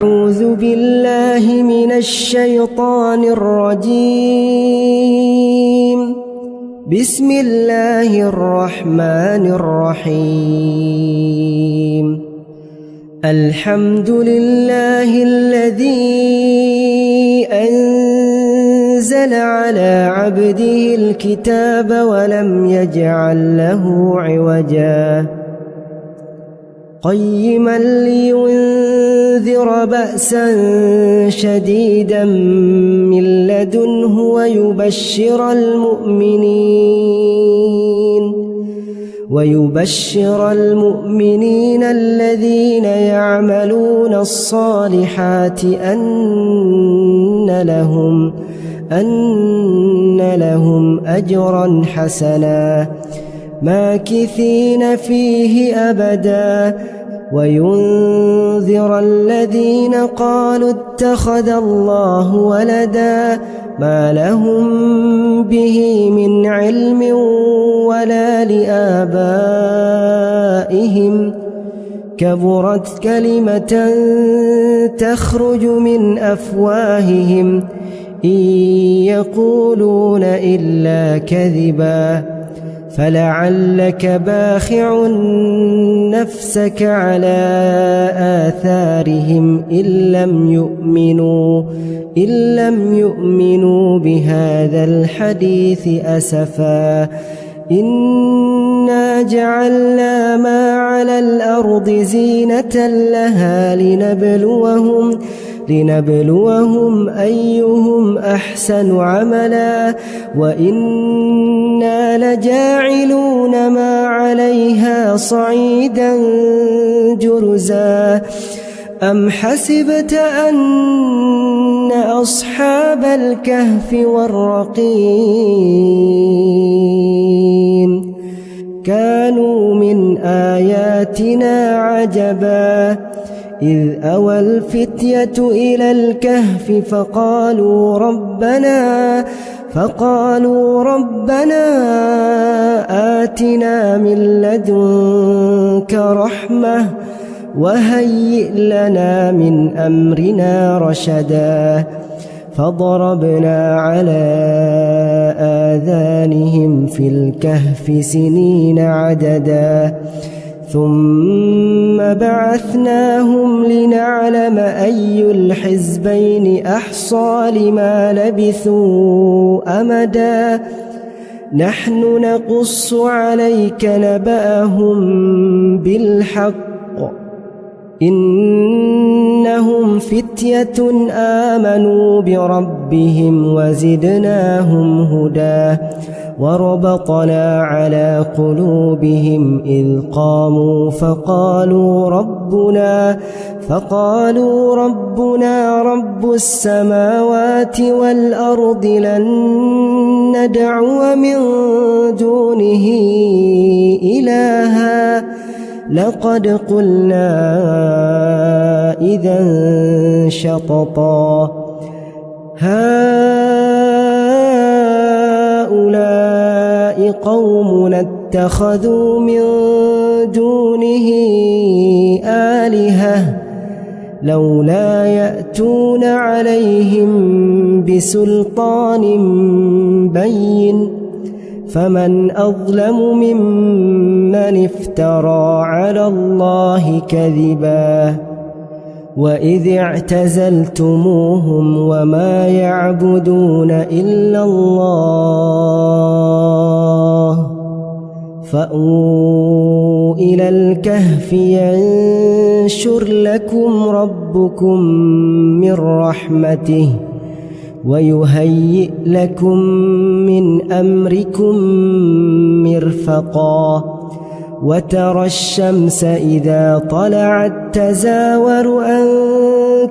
أعوذ بالله من الشيطان الرجيم. بسم الله الرحمن الرحيم. الحمد لله الذي أنزل على عبده الكتاب ولم يجعل له عوجا قيما لينذر بأسا شديدا من لدنه ويبشر المؤمنين الذين يعملون الصالحات أن لهم أجرا حسنا ماكثين فيه أبدا وينذر الذين قالوا اتخذ الله ولدا ما لهم به من علم ولا لآبائهم كبرت كلمة تخرج من أفواههم إن يقولون إلا كذبا فلعلك باخع نفسك على آثارهم إن لم يؤمنوا بهذا الحديث أسفا إنا جعلنا ما على الأرض زينة لها لنبلوهم أيهم أحسن عملا وإنا لجاعلون ما عليها صعيدا جرزا أم حسبت أن أصحاب الكهف والرقيم كانوا من آياتنا عجبا إذ أوى الفتية إلى الكهف فقالوا ربنا آتنا من لدنك رحمة وهيئ لنا من أمرنا رشدا فضربنا على آذانهم في الكهف سنين عددا ثم بعثناهم لنعلم أي الحزبين أحصى لما لبثوا أمدا نحن نقص عليك نبأهم بالحق إنهم فتية آمنوا بربهم وزدناهم هدى وربطنا على قلوبهم إذ قاموا فقالوا ربنا رب السماوات والأرض لن ندعو من دونه إلها لقد قلنا إذا شططا هؤلاء قومنا اتخذوا من دونه آلهة لولا يأتون عليهم بسلطان بين فمن أظلم ممن افترى على الله كذبا وإذ اعتزلتموهم وما يعبدون إلا الله فأووا إلى الكهف ينشر لكم ربكم من رحمته ويهيئ لكم من أمركم مرفقا وترى الشمس إذا طلعت تزاور عن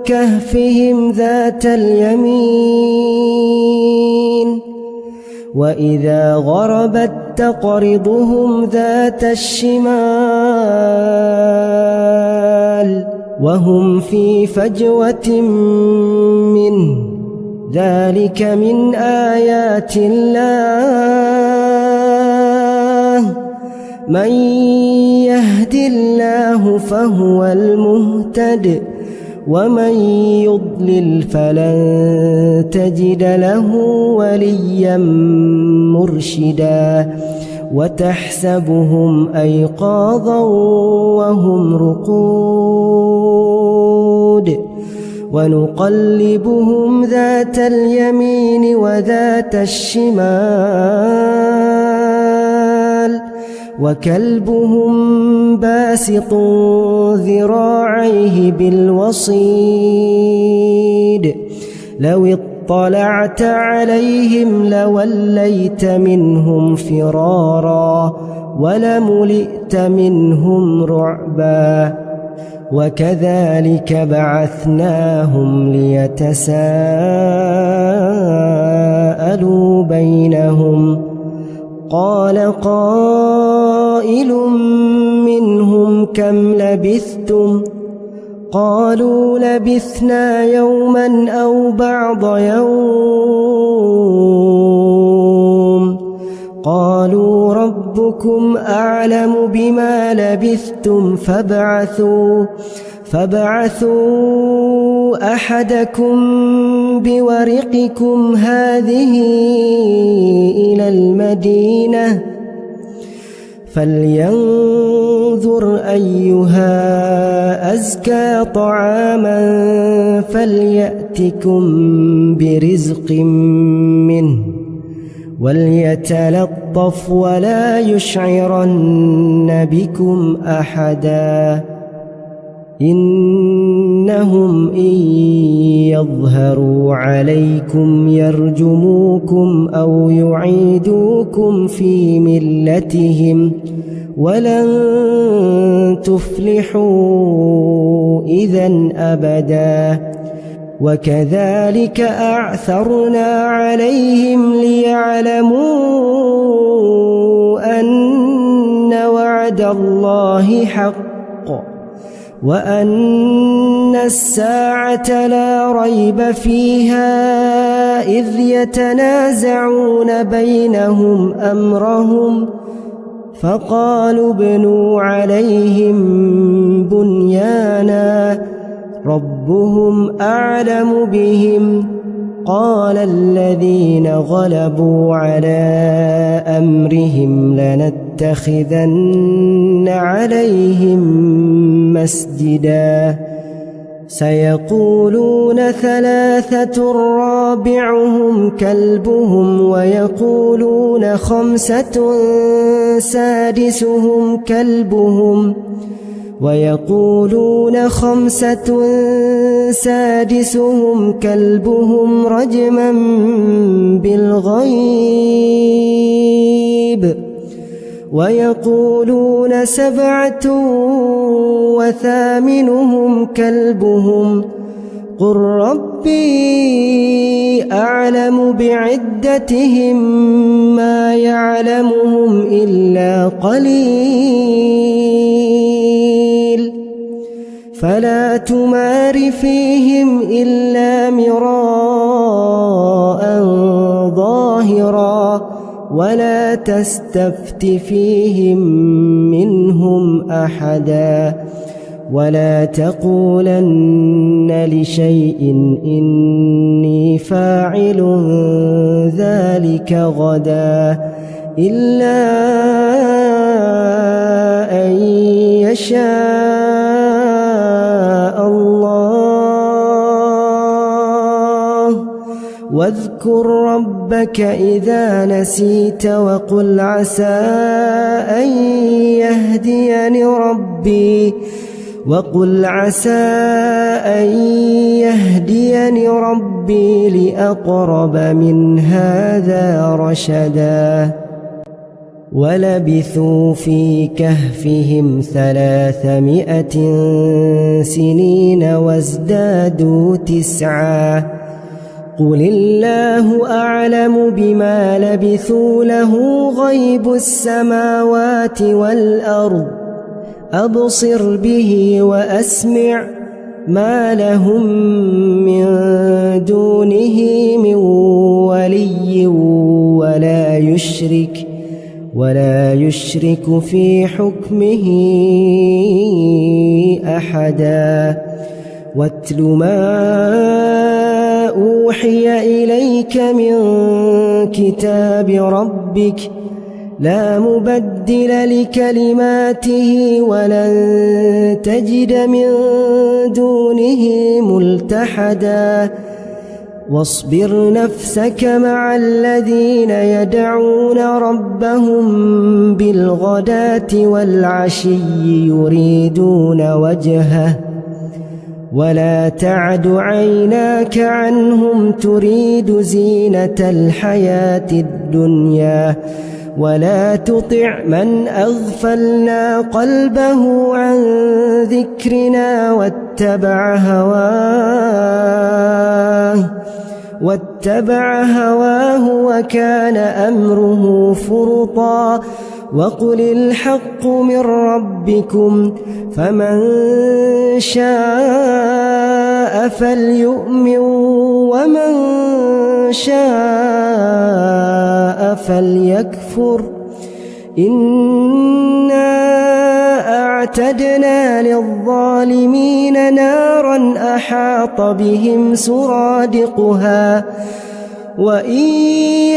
كهفهم ذات اليمين وإذا غربت تقرضهم ذات الشمال وهم في فجوة منه ذلك من آيات الله من يهد الله فهو المهتد ومن يضلل فلن تجد له وليا مرشدا وتحسبهم أيقاظا وهم رقود ونقلبهم ذات اليمين وذات الشمال وكلبهم باسط ذراعيه بالوصيد لو اطلعت عليهم لوليت منهم فرارا ولملئت منهم رعبا وكذلك بعثناهم ليتساءلوا بينهم قال قائل منهم كم لبثتم قالوا لبثنا يوما أو بعض يوم قالوا ربكم أعلم بما لبثتم فابعثوا أحدكم بورقكم هذه إلى المدينة فلينظر أيها أزكى طعاما فليأتكم برزق منه وليتلطف ولا يشعرن بكم أحدا إنهم إن يظهروا عليكم يرجموكم أو يعيدوكم في ملتهم ولن تفلحوا إذن أبدا وكذلك أعثرنا عليهم ليعلموا أن وعد الله حق وأن الساعة لا ريب فيها إذ يتنازعون بينهم أمرهم فقالوا ابنوا عليهم بنيانا ربهم أعلم بهم قال الذين غلبوا على أمرهم لنتخذن عليهم مسجدا سيقولون ثلاثة رابعهم كلبهم ويقولون خمسة سادسهم كلبهم رجما بالغيب ويقولون سبعة وثامنهم كلبهم قل ربي أعلم بعدتهم ما يعلمهم إلا قليل فلا تمار فيهم إلا مراء ظاهرا ولا تستفت فيهم منهم أحدا ولا تقولن لشيء إني فاعل ذلك غدا إلا أن يشاء الله واذكر ربك إذا نسيت وقل عسى أن يهديني ربي لأقرب من هذا رشدا ولبثوا في كهفهم 300 سنين وازدادوا 9 قل الله أعلم بما لبثوا له غيب السماوات والأرض أبصر به وأسمع ما لهم من دونه من ولي ولا يشرك في حكمه أحدا واتل ما أوحي إليك من كتاب ربك لا مبدل لكلماته ولن تجد من دونه ملتحدا واصبر نفسك مع الذين يدعون ربهم بالغداة والعشي يريدون وجهه ولا تعد عيناك عنهم تريد زينة الحياة الدنيا ولا تطع من أغفلنا قلبه عن ذكرنا واتبع هواه وكان أمره فرطا وقل الحق من ربكم فمن شاء فليؤمن ومن شاء فليكفر إنا أعتدنا للظالمين نارا أحاط بهم سرادقها وإن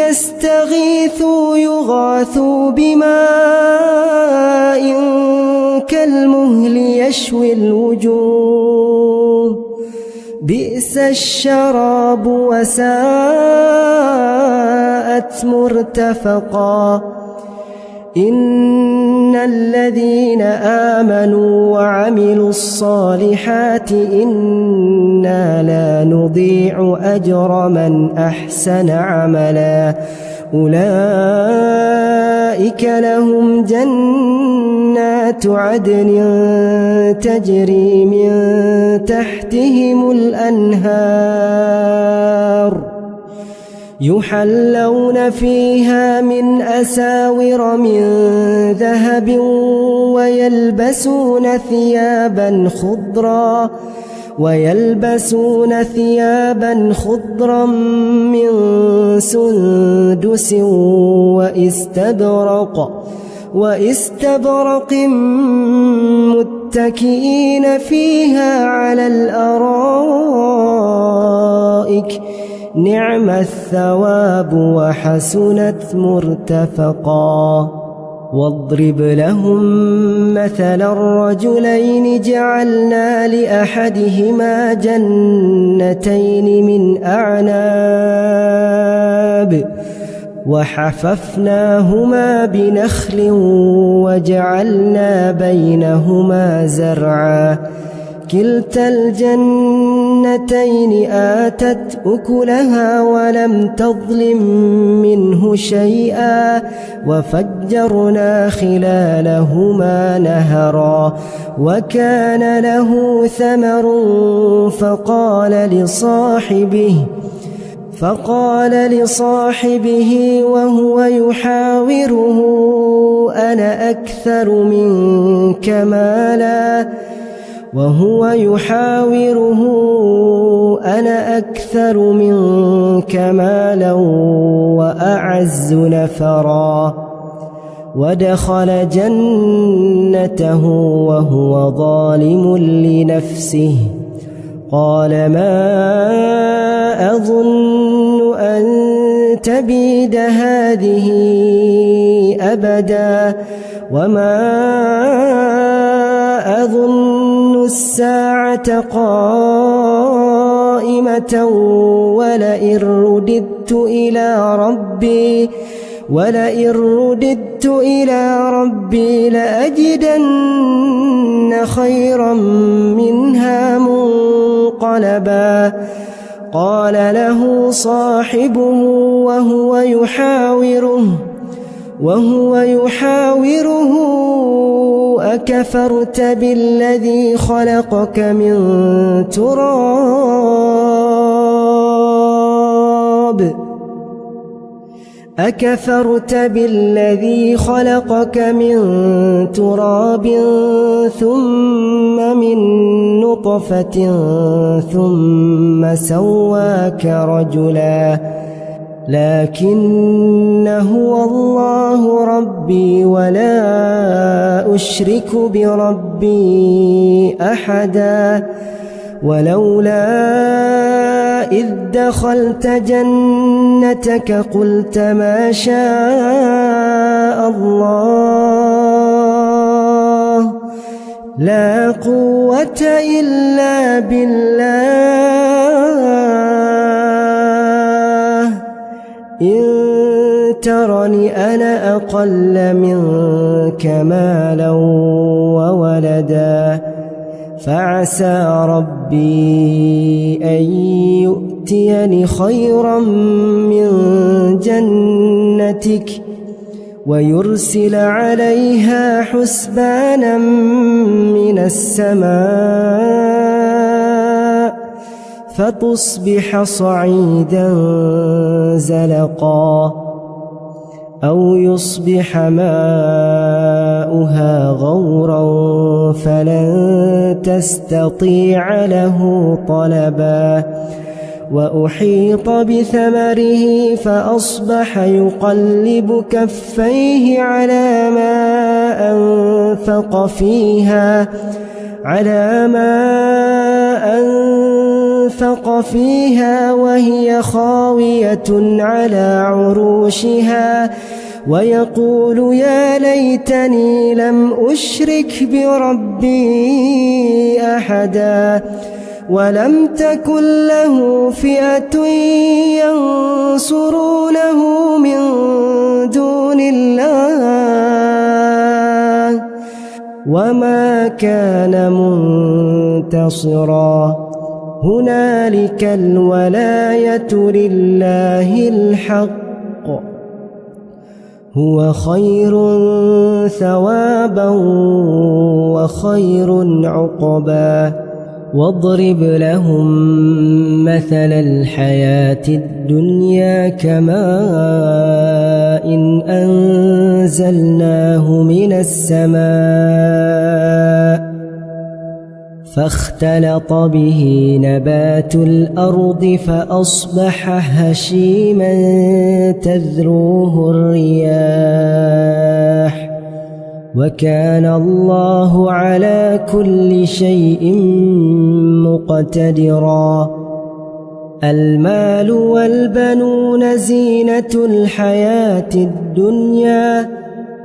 يستغيثوا يغاثوا بماء كالمهل يشوي الوجوه بئس الشراب وساءت مرتفقا إن الذين آمنوا وعملوا الصالحات إنا لا نضيع أجر من أحسن عملا أولئك لهم جنات عدن تجري من تحتهم الأنهار يحلون فيها من أساور من ذهب ويلبسون ثيابا خضرا من سندس واستبرق متكئين فيها على الأرائك نعم الثواب وحسنت مرتفقا واضرب لهم مثل الرجلين جعلنا لأحدهما جنتين من أعناب وحففناهما بنخل وجعلنا بينهما زرعا كلتا الجنتين آتت أكلها ولم تظلم منه شيئا وفجرنا خلالهما نهرا وكان له ثمر فقال لصاحبه وهو يحاوره أنا أكثر منك مالا وأعز نفرا ودخل جنته وهو ظالم لنفسه قال ما أظن أن تبيد هذه أبدا وما أظن الساعة قائمة ولئن رددت إلى ربي لأجدن خيرا منها منقلبا قال له صاحبه وهو يحاوره أكفرت بالذي خلقك من تراب ثم من نطفة ثم سواك رجلا لكن هو الله ربي ولا أشرك بربي أحدا ولولا إذ دخلت جنتك قلت ما شاء الله لا قوة إلا بالله إن ترني أنا أقل منك مالا وولدا فعسى ربي أن يؤتيني خيرا من جنتك ويرسل عليها حسبانا من السماء فتصبح صعيدا زلقا أو يصبح ماؤها غورا فلن تستطيع له طلبا وأحيط بثمره فأصبح يقلب كفيه على ما أنفق فيها وهي خاوية على عروشها ويقول يا ليتني لم أشرك بربي أحدا ولم تكن له فئة ينصرونه من دون الله وما كان منتصرا هنالك الولاية لله الحق هو خير ثوابا وخير عقبا واضرب لهم مثل الحياة الدنيا كماء إن أنزلناه من السماء فاختلط به نبات الأرض فأصبح هشيما تذروه الرياح وكان الله على كل شيء مقتدرا المال والبنون زينة الحياة الدنيا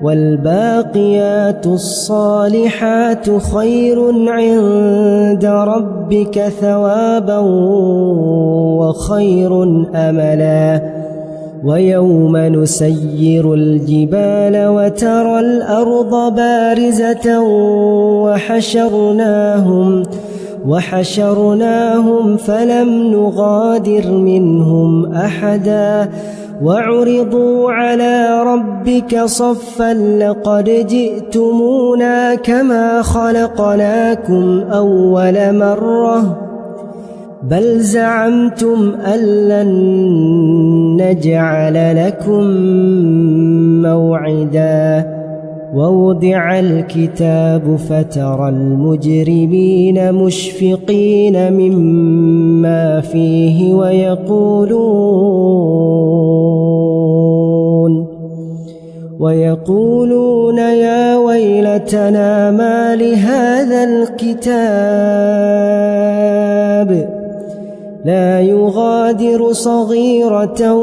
والباقيات الصالحات خير عند ربك ثوابا وخير أملا ويوم نسير الجبال وترى الأرض بارزة وحشرناهم فلم نغادر منهم أحدا وعرضوا على ربك صفا لقد جئتمونا كما خلقناكم أول مرة بل زعمتم أن لن نجعل لكم موعدا ووضع الكتاب فترى المجرمين مشفقين مما فيه ويقولون يا ويلتنا ما لهذا الكتاب لا يغادر صغيرة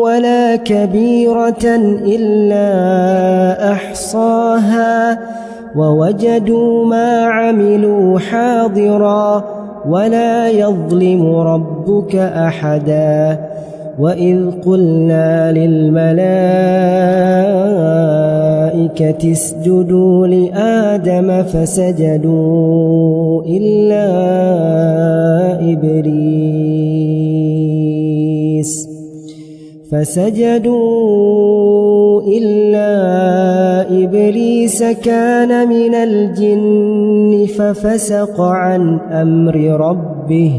ولا كبيرة إلا أحصاها ووجدوا ما عملوا حاضرا ولا يظلم ربك أحدا وإذ قلنا للملائكة اسجدوا لآدم فسجدوا إلا إبليس كان من الجن ففسق عن أمر ربه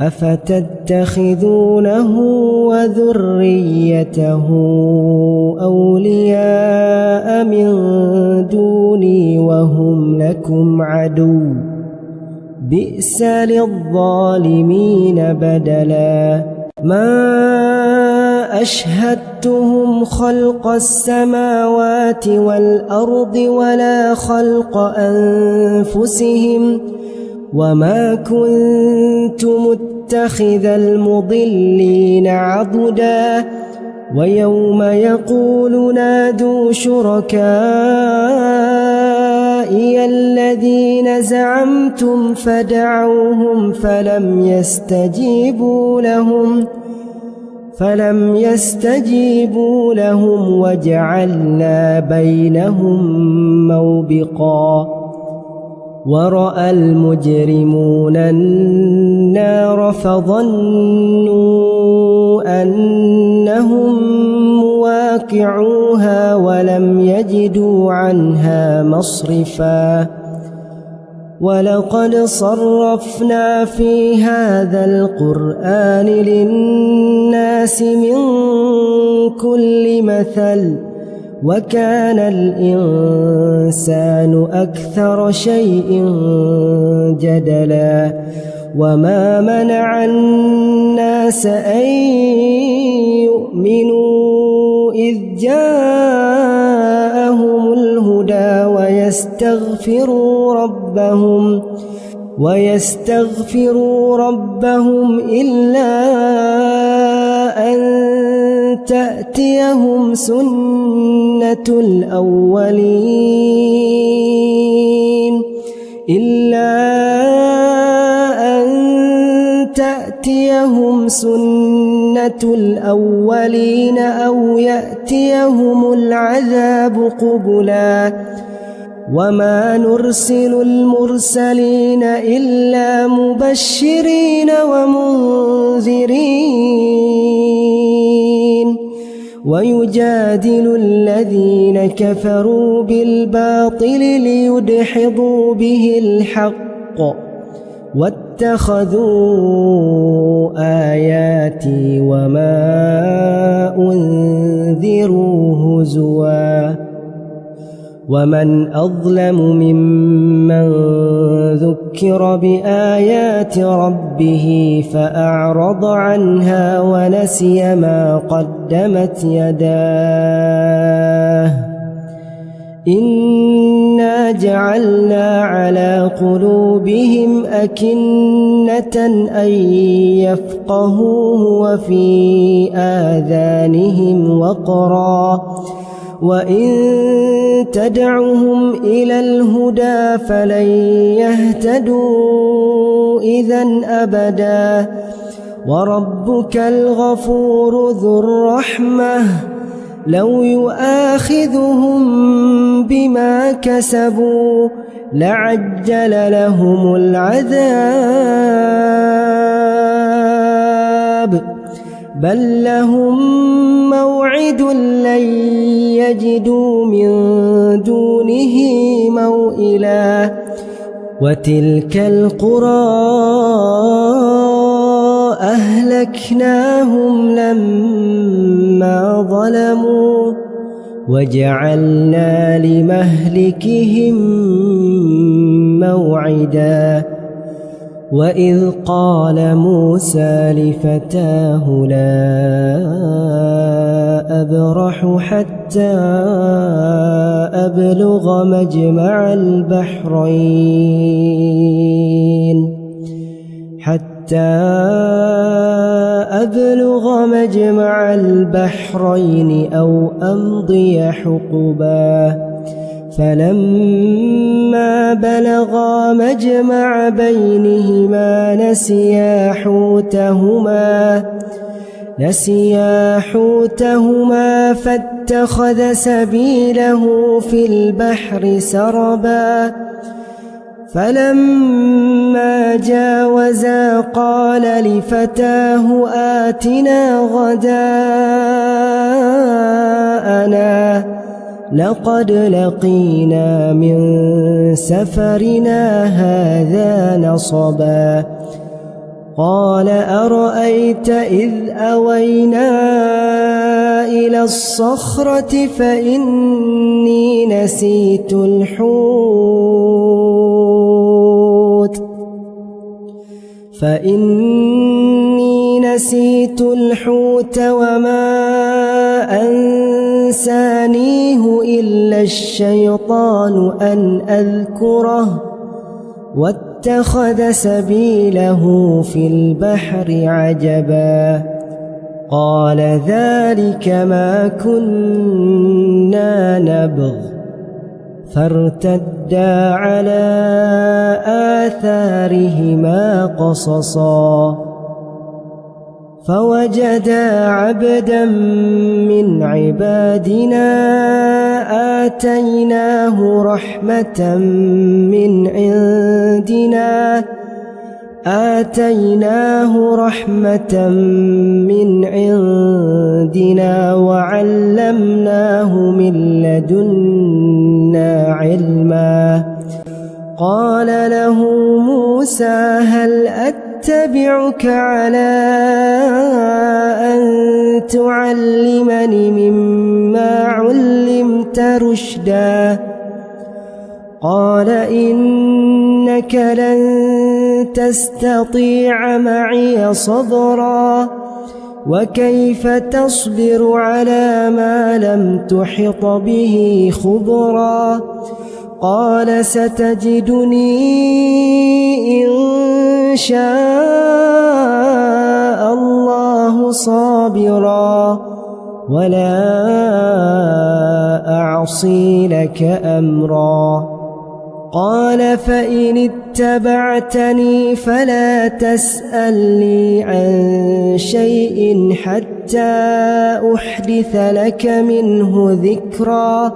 أفتتخذونه وذريته أولياء من دوني وهم لكم عدو بئس للظالمين بدلا ما أشهدتهم خلق السماوات والأرض ولا خلق أنفسهم وما كنت متخذ المضلين عضدا ويوم يقول نادوا شركائي الذين زعمتم فدعوهم فلم يستجيبوا لهم وجعلنا بينهم موبقا ورأى المجرمون النار فظنوا أنهم مواقعوها ولم يجدوا عنها مصرفا ولقد صرفنا في هذا القرآن للناس من كل مثل وكان الإنسان أكثر شيء جدلا وما منع الناس أن يؤمنوا إذ جاءهم الهدى ويستغفروا ربهم إلا أن تأتيهم سنة الأولين أو يأتيهم العذاب قبلا وما نرسل المرسلين إلا مبشرين ومنذرين ويجادل الذين كفروا بالباطل ليدحضوا به الحق واتخذوا آياتي وما أنذروا هزوا ومن أظلم ممن ذكر بآيات ربه فأعرض عنها ونسي ما قدمت يداه إنا جعلنا على قلوبهم أكنة أن يفقهوه وفي آذانهم وقرا وإن تدعهم إلى الهدى فلن يهتدوا إذن أبدا وربك الغفور ذو الرحمة لو يؤاخذهم بما كسبوا لعجل لهم العذاب بل لهم موعد لن يجدوا من دونه موئلا وتلك القرى أهلكناهم لما ظلموا وجعلنا لمهلكهم موعدا وإذ قال موسى لفتاه لا أبرح حتى أبلغ مجمع البحرين أو أمضي حقبا فلما بلغا مجمع بينهما نسيا حوتهما فاتخذ سبيله في البحر سربا فلما جاوزا قال لفتاه آتنا غداءنا لقد لقينا من سفرنا هذا نصبا قال أرأيت إذ أوينا إلى الصخرة فإني نسيت الحوت وما أنسانيه إلا الشيطان أن أذكره واتخذ سبيله في البحر عجبا قال ذلك ما كنا نبغ فارتدا على آثارهما قصصا فوجدا عبدا من عبادنا آتيناه رحمة من عندنا وعلمناه من لدنا علما قال له موسى هل أتبعك على أن تعلمني مما علمت رشدا قال إنك لن تستطيع معي صبرا وكيف تصبر على ما لم تحط به خبرا قال ستجدني إن شاء الله صابرا ولا أعصي لك أمرا قال فإن اتبعتني فلا تسألني عن شيء حتى أحدث لك منه ذكرا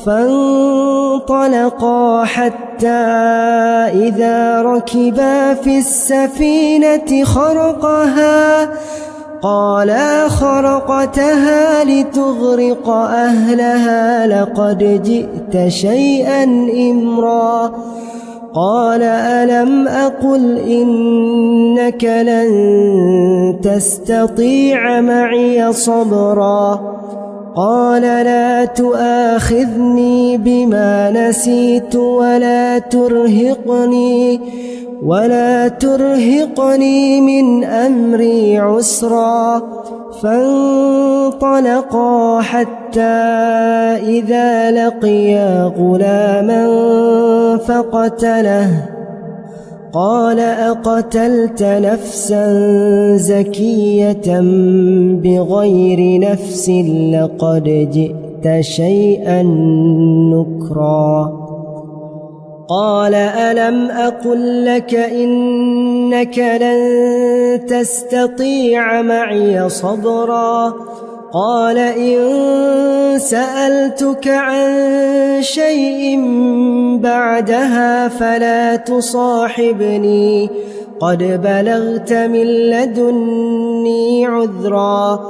فانطلقا حتى إذا ركبا في السفينة خرقها قال خرقتها لتغرق أهلها لقد جئت شيئا إمرا قال ألم أقل إنك لن تستطيع معي صبرا قال لا تؤاخذني بما نسيت ولا ترهقني من أمري عسرا فانطلقا حتى إذا لقيا غلاما فقتله قال أقتلت نفسا زكية بغير نفس لقد جئت شيئا نكرا قال ألم أقل لك إنك لن تستطيع معي صبرا قال إن سألتك عن شيء بعدها فلا تصاحبني قد بلغت من لدني عذرا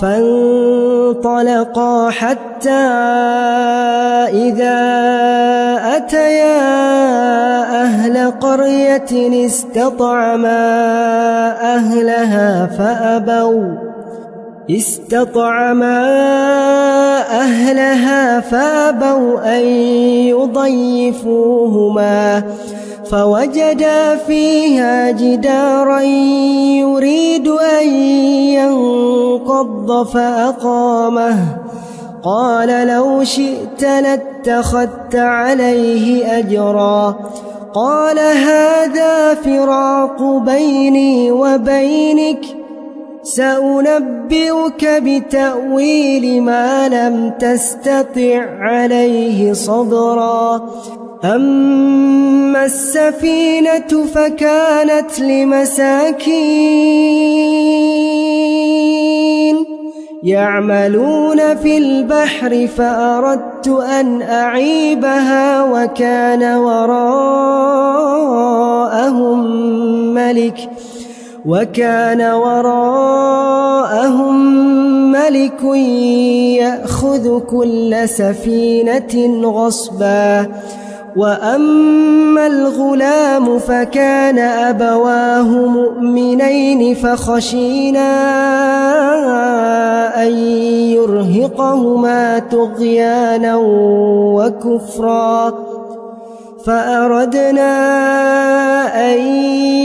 فانطلقا حتى إذا أتيا أهل قرية استطعما أهلها فأبوا أن يضيفوهما فوجدا فيها جدارا يريد أن ينقض فأقامه قال لو شئت لاتخذت عليه أجرا قال هذا فراق بيني وبينك سأنبئك بتأويل ما لم تستطع عليه صبرا أما السفينة فكانت لمساكين يعملون في البحر فأردت أن أعيبها وكان وراءهم ملك يأخذ كل سفينة غصبا وأما الغلام فكان أبواه مؤمنين فخشينا أن يرهقهما طغيانا وكفرا فأردنا أن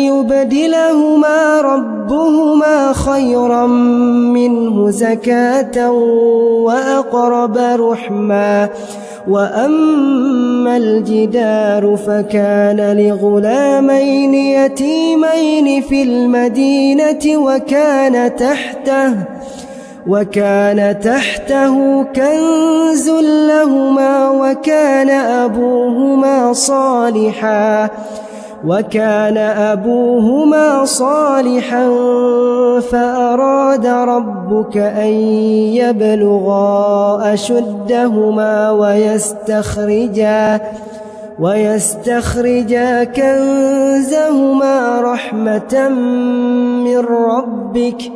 يبدلهما ربهما خيرا منه زكاة وأقرب رحما وأما الجدار فكان لغلامين يتيمين في المدينة وكان تحته كنز لهما وكان أبوهما صالحا فأراد ربك أن يبلغا أشدهما ويستخرجا كنزهما رحمة من ربك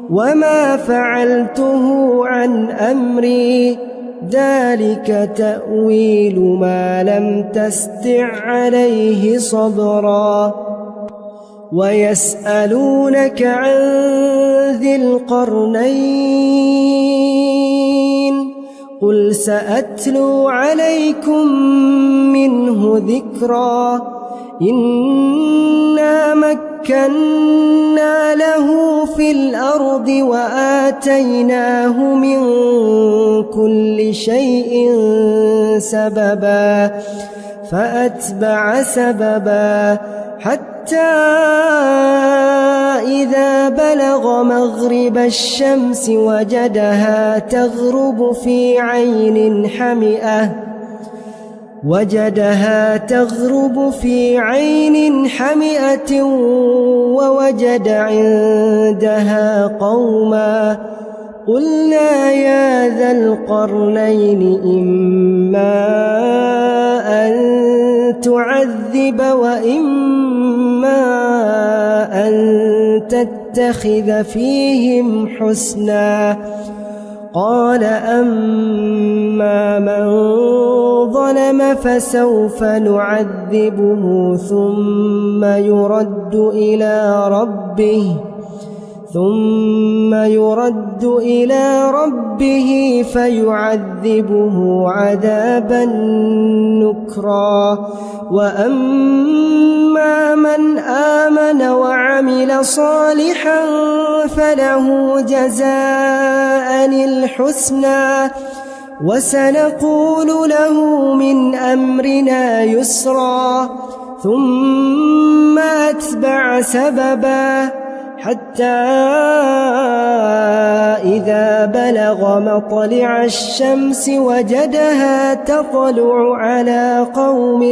وما فعلته عن أمري ذلك تأويل ما لم تستع عليه صبرا ويسألونك عن ذي القرنين قل سأتلو عليكم منه ذكرا إنا مكنا له في الأرض وآتيناه من كل شيء سببا فأتبع سببا حتى إذا بلغ مغرب الشمس وجدها تغرب في عين حمئة ووجد عندها قوما قلنا يا ذا القرنين إما أن تعذب وإما أن تتخذ فيهم حسنا قال أما من ظلم فسوف نعذبه ثم يرد إلى ربه فيعذبه عذابا نكرا وأما من آمن وعمل صالحا فله جزاء الحسنى وسنقول له من أمرنا يسرا ثم أتبع سببا حتى إذا بلغ مطلع الشمس وجدها تطلع على قوم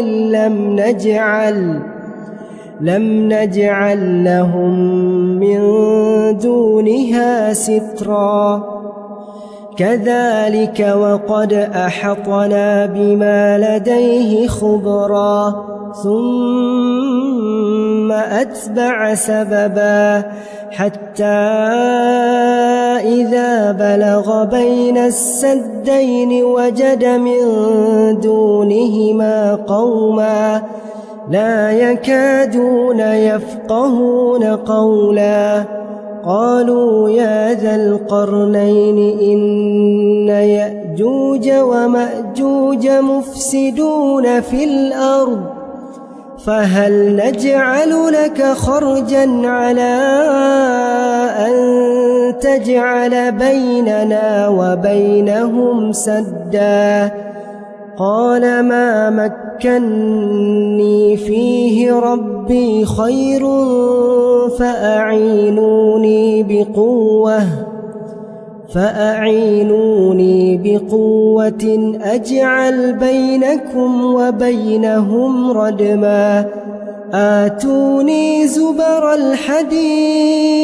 لم نجعل لهم من دونها سترا كذلك وقد أحطنا بما لديه خبرا ثم أتبع سببا حتى إذا بلغ بين السدين وجد من دونهما قوما لا يكادون يفقهون قولا قالوا يا ذا القرنين إن يأجوج ومأجوج مفسدون في الأرض فهل نجعل لك خرجا على أن تجعل بيننا وبينهم سدا قال ما مكني فيه ربي خير فأعينوني بقوة أجعل بينكم وبينهم ردما آتوني زبر الحديد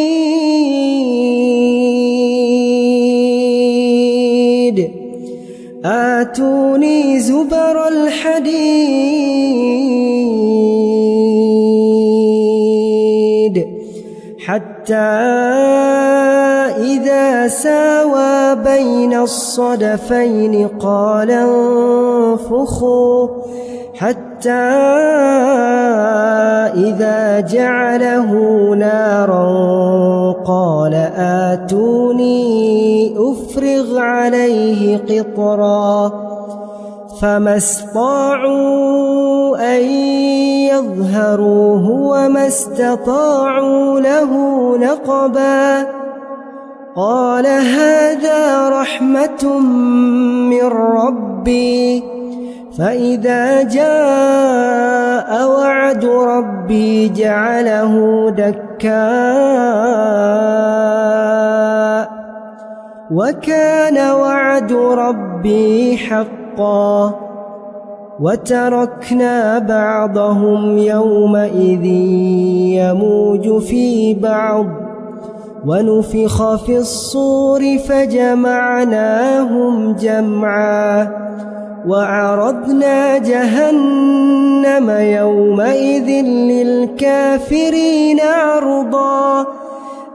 حتى إذا ساوى بين الصدفين قال انفخوا حتى إذا جعله نارا قال آتوني أفرغ عليه قطرا فما استطاعوا أن يظهروه وما استطاعوا له نقبا قال هذا رحمة من ربي فإذا جاء وعد ربي جعله دكاء وكان وعد ربي حقا وتركنا بعضهم يومئذ يموج في بعض ونفخ في الصور فجمعناهم جمعا وعرضنا جهنم يومئذ للكافرين عرضا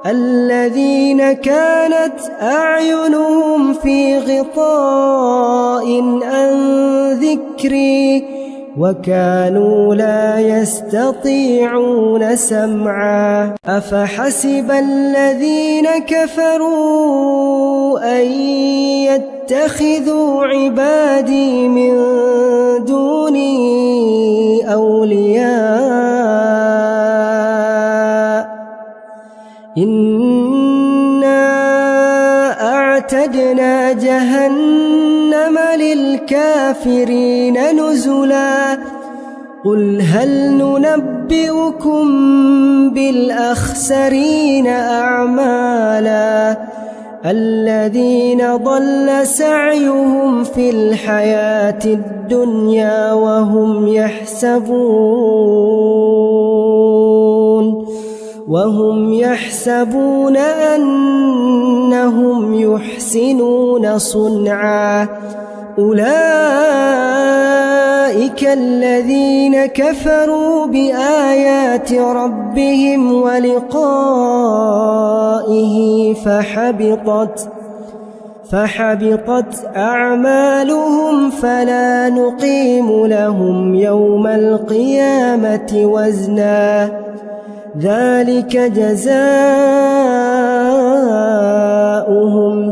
الذين كانت أعينهم في غطاء عن ذكري وكانوا لا يستطيعون سمعا أفحسب الذين كفروا أن يتخذوا عبادي من دوني أولياء إنا أعتدنا جهنم للكافرين نزلا قل هل ننبئكم بالأخسرين أعمالا الذين ضل سعيهم في الحياة الدنيا وهم يحسبون أنهم يحسنون صنعا أولئك الذين كفروا بآيات ربهم ولقائه فحبطت أعمالهم فلا نقيم لهم يوم القيامة وزنا ذلك جزاؤهم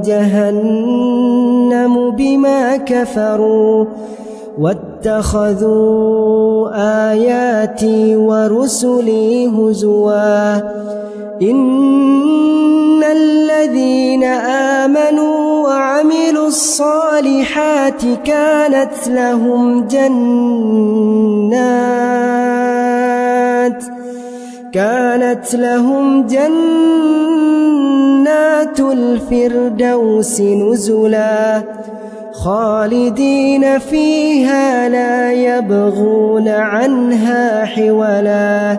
جهنم بما كفروا واتخذوا آياتي ورسلي هزوا إن الذين آمنوا وعملوا الصالحات كانت لهم جنات الفردوس نزلا خالدين فيها لا يبغون عنها حولا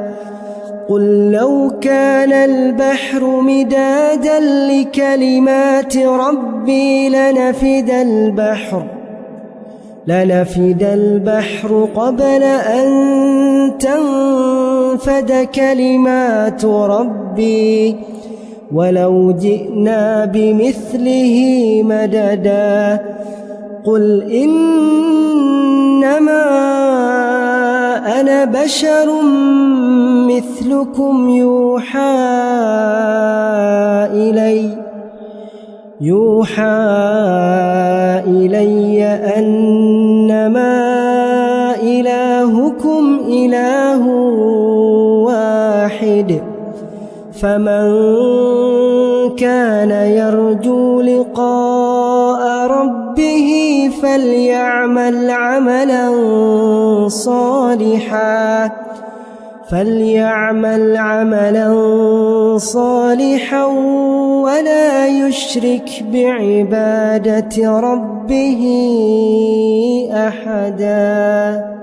قل لو كان البحر مدادا لكلمات ربي لنفد البحر قبل أن تنفد كلمات ربي ولو جئنا بمثله مددا قل إنما أنا بشر مثلكم يوحى إلي أنما إلهكم إله واحد فمن كان يرجو لقاء ربه فليعمل عملا صالحا ولا يشرك بعبادة ربه أحدا.